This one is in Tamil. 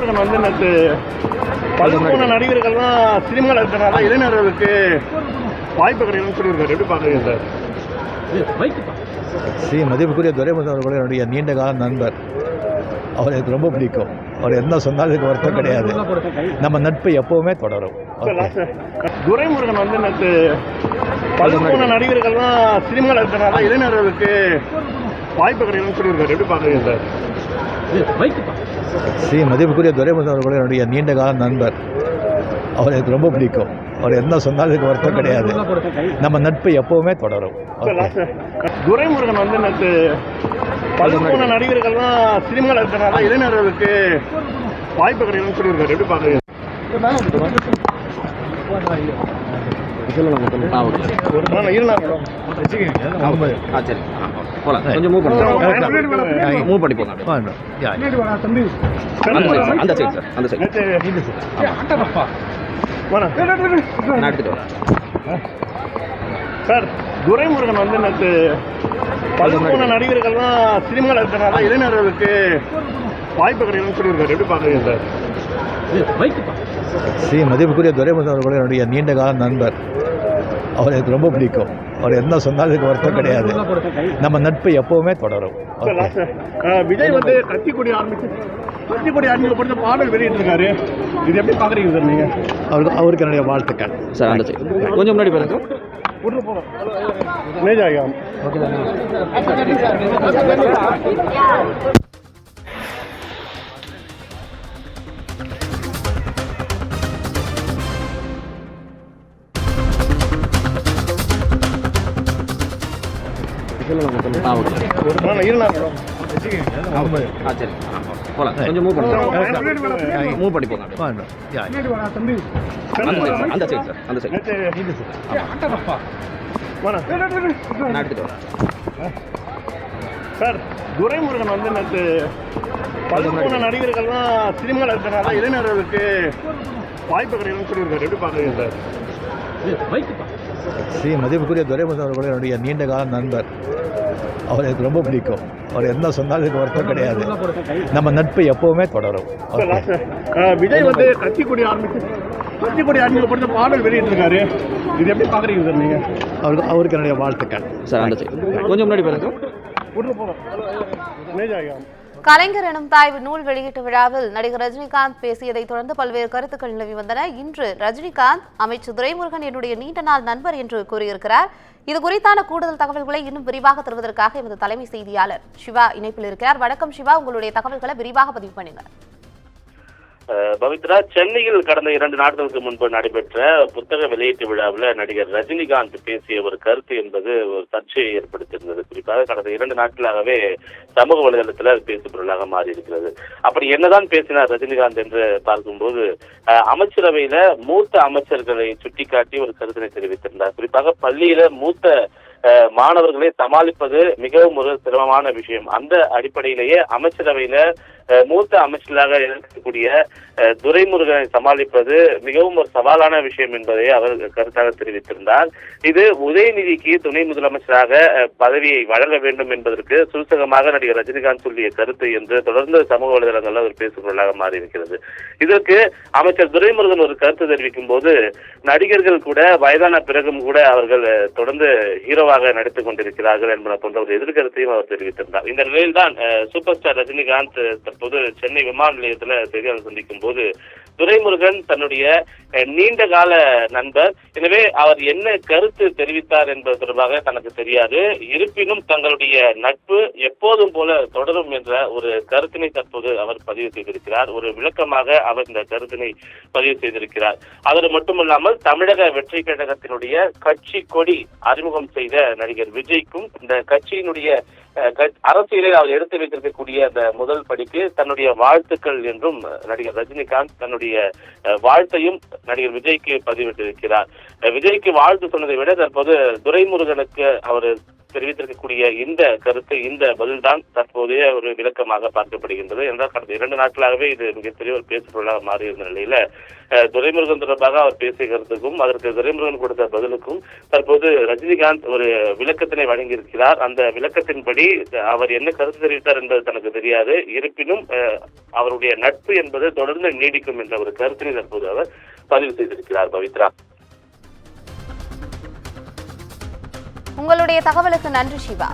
துரைமுருகன் வந்து நேற்று பழுப்போன நடிகர்கள்லாம் சினிமாவில் இருக்கிறனால இளைஞர்களுக்கு வாய்ப்பு கிடைக்கும்னு சொல்லியிருக்காரு. எப்படி பார்க்குறீங்க சார்? மதிப்புக்குரிய துரைமுருகன் அவர்கள் என்னுடைய நீண்ட கால நண்பர். அவர் எனக்கு ரொம்ப பிடிக்கும். அவர் என்ன சொன்னாலும் இதுக்கு வருத்தம் கிடையாது. நம்ம நட்பு எப்பவுமே தொடரும். துரைமுருகன் வந்து நேற்று பழுப்போன நடிகர்கள்லாம் சினிமாவில் இருக்கிறனால இளைஞர்களுக்கு வாய்ப்பு கிடைக்கும்னு சொல்லியிருக்காரு. எப்படி பார்க்குறீங்க சார்? மதிப்புக்குரிய துரைமுருகன் அவர்கள் என்னுடைய நீண்ட கால நண்பர். அவர் எனக்கு ரொம்ப பிடிக்கும். அவர் என்ன சொன்னாலும் இதுக்கு வருத்தம் கிடையாது. நம்ம நட்பு எப்பவுமே தொடரும். துரைமுருகன் வந்து நேற்று பழுப்போன நடிகர்கள்லாம் சினிமாவில் இருக்கிறனால இளைஞர்களுக்கு வாய்ப்பு கிடைக்கும்னு சொல்லியிருக்காரு. எப்படி பார்க்குறீங்க? சார், துரைமுருகன் வந்து நேற்று பழுப்போன நடிகர்கள்லாம் சினிமாவில் இருக்கிறனால இளைஞர்களுக்கு வாய்ப்பு கிடைக்கும்னு சொல்லியிருக்காரு. எப்படி பார்க்குறீங்க சார்? மதிப்புக்குரிய துரைமுருகன் அவர்கள் என்னுடைய நீண்ட கால நண்பர். அவர் எனக்கு ரொம்ப பிடிக்கும். அவர் என்ன சொன்னாலும் இதுக்கு வருத்தம் கிடையாது. நம்ம நட்பு எப்பவுமே தொடரும். விஜய் வந்து கட்சிக்கொடி அறிமுகப்படுத்த பாடல் வெளியிட்டிருக்காரு. இது எப்படி பார்க்குறீங்க சார் நீங்க? அவருக்கு என்னுடைய வாழ்த்துக்கள் சார். அந்த கொஞ்சம் முன்னாடி பாருங்க. கொஞ்சம் மூவ் பண்ணி போங்க. அந்த சைடு சார், அந்த சைடு நான் எடுத்துட்டு வரேன். சார், துரைமுருகன் வந்து நேற்று பழுப்போன நடிகர்கள்லாம் சினிமாவில் இருக்கிறனால இளைஞர்களுக்கு வாய்ப்பு கிடைக்கும்னு சொல்லியிருக்காரு. எப்படி பார்க்குறீங்க சார்? மதிப்புக்குரிய துரைமுருகன் அவர்கள் என்னுடைய நீண்ட கால நண்பர். அவர் எனக்கு ரொம்ப பிடிக்கும். அவர் என்ன சொன்னாலும் இதுக்கு வருத்தம் கிடையாது. நம்ம நட்பு எப்பவுமே தொடரும். விஜய் வந்து கட்சிக்கொடி அறிமுகப்படுத்த பாடல் வெளியிட்டிருக்காரு. இது எப்படி பார்க்குறீங்க சார் நீங்க? அவருக்கு என்னுடைய வாழ்த்துக்கள் சார். அந்த சைடு கொஞ்சம் முன்னாடி பாருங்க. கலைஞர் எனும் தாய்வு நூல் வெளியீட்டு விழாவில் நடிகர் ரஜினிகாந்த் பேசியதை தொடர்ந்து பல்வேறு கருத்துக்கள் நிலவி வந்தன. இன்று ரஜினிகாந்த் அமைச்சர் துரைமுருகன் என்னுடைய நீண்ட நாள் நண்பர் என்று கூறியிருக்கிறார். இது குறித்தான கூடுதல் தகவல்களை இன்னும் விரிவாக தருவதற்காக எமது தலைமை செய்தியாளர் சிவா இணைப்பில் இருக்கிறார். வணக்கம் சிவா, உங்களுடைய தகவல்களை விரிவாக பதிவு பண்ணுங்க. பவித்ரா, சென்னையில் கடந்த 2 நாட்களுக்கு முன்பு நடைபெற்ற புத்தக வெளியீட்டு விழாவில் நடிகர் ரஜினிகாந்த் பேசிய ஒரு கருத்து என்பது ஒரு சர்ச்சையை ஏற்படுத்தியிருந்தது. குறிப்பாக கடந்த 2 நாட்களாகவே சமூக வலைதளத்தில் அது பேசு பொருளாக மாறி இருக்கிறது. அப்படி என்னதான் பேசினார் ரஜினிகாந்த் என்று பார்க்கும்போது, அமைச்சரவையில மூத்த அமைச்சர்களை சுட்டிக்காட்டி ஒரு கருத்தினை தெரிவித்திருந்தார். குறிப்பாக பள்ளியில மூத்த மாணவர்களை சமாளிப்பது மிகவும் ஒரு சிரமமான விஷயம். அந்த அடிப்படையிலேயே அமைச்சரவையில மூத்த அமைச்சர்களாக இருக்கக்கூடிய துரைமுருகனை சமாளிப்பது மிகவும் ஒரு சவாலான விஷயம் என்பதை அவர் கருத்தாக தெரிவித்திருந்தார். இது உதயநிதிக்கு துணை முதலமைச்சராக பதவியை வழங்க வேண்டும் என்பதற்கு சூசகமாக நடிகர் ரஜினிகாந்த் சொல்லிய கருத்து என்று தொடர்ந்து சமூக வலைதளங்களில் ஒரு பேசுபொருளாக மாறியிருக்கிறது. இதற்கு அமைச்சர் துரைமுருகன் ஒரு கருத்து தெரிவிக்கும் போது, நடிகர்கள் கூட வயதான பிறகும் கூட அவர்கள் தொடர்ந்து ஹீரோவாக நடித்துக் கொண்டிருக்கிறார்கள் என்பது போன்ற ஒரு எதிர்கருத்தையும் அவர் தெரிவித்திருந்தார். இந்த நிலையில்தான் சூப்பர் ஸ்டார் ரஜினிகாந்த் தற்போது சென்னை விமான நிலையத்தில் செய்தியாளர் சந்திக்கும் போது, துரைமுருகன் தன்னுடைய நீண்ட கால நண்பர், எனவே அவர் என்ன கருத்து தெரிவித்தார் என்பது தொடர்பாக தனக்கு தெரியாது, இருப்பினும் தங்களுடைய நட்பு எப்போதும் போல தொடரும் என்ற ஒரு கருத்தினை தற்போது அவர் பதிவு செய்திருக்கிறார். ஒரு விளக்கமாக அவர் இந்த கருத்தினை பதிவு செய்திருக்கிறார். அதோடு மட்டுமல்லாமல் தமிழக வெற்றி கழகத்தினுடைய கட்சி கொடி அறிமுகம் செய்த நடிகர் விஜய்க்கும் இந்த கட்சியினுடைய அரசியலில் அவர் எடுத்து வைத்திருக்கக்கூடிய அந்த முதல் படிக்கு தன்னுடைய வாழ்த்துக்கள் என்றும் நடிகர் ரஜினிகாந்த் தன்னுடைய வாழ்த்தையும் நடிகர் விஜய்க்கு பதிவிட்டிருக்கிறார். விஜய்க்கு வாழ்த்து சொன்னதை விட தற்போது துரைமுருகனுக்கு அவர் தெரிவித்திருக்கக்கூடிய இந்த கருத்து, இந்த பதில்தான் தற்போதைய ஒரு விளக்கமாக பார்க்கப்படுகின்றது. என்றால் கடந்த 2 நாட்களாகவே இது மிகப்பெரிய ஒரு பேசுபொருளாக மாறியிருந்த நிலையில துரைமுருகன் தொடர்பாக அவர் பேசிய கருத்துக்கும் அதற்கு துரைமுருகன் கொடுத்த பதிலுக்கும் தற்போது ரஜினிகாந்த் ஒரு விளக்கத்தினை வழங்கியிருக்கிறார். அந்த விளக்கத்தின்படி அவர் என்ன கருத்து தெரிவித்தார் என்பது தனக்கு தெரியாது. இருப்பினும் அவருடைய நட்பு என்பது தொடர்ந்து நீடிக்கும் என்ற ஒரு கருத்தினை தற்போது அவர் பதிவு செய்திருக்கிறார். பவித்ரா, உங்களுடைய தகவலுக்கு நன்றி சிவா.